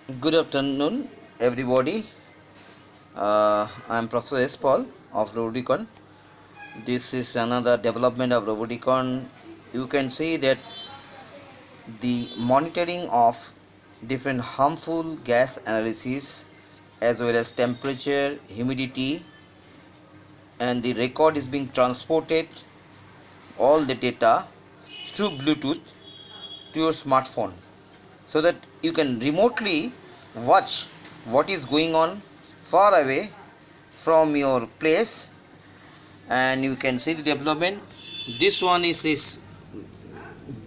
Good afternoon, everybody. I am Professor S. Paul of Roboticon. This is another development of Roboticon. You can see that the monitoring of different harmful gas analysis as well as temperature, humidity, and the record is being transported all the data through Bluetooth to your smartphone so that you can remotely watch what is going on far away from your place, and you can see the development. This one is this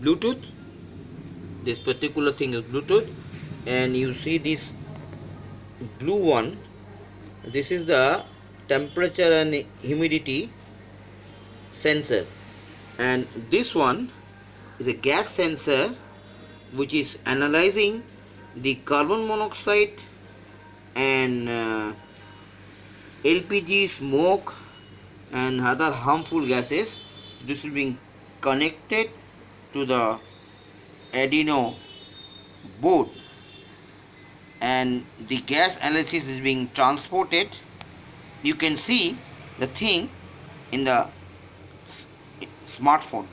Bluetooth, this particular thing is Bluetooth, and you see this blue one, this is the temperature and humidity sensor, and this one is a gas sensor which is analyzing the carbon monoxide and LPG smoke and other harmful gases. This is being connected to the Arduino board, and the gas analysis is being transported. You can see the thing in the smartphone.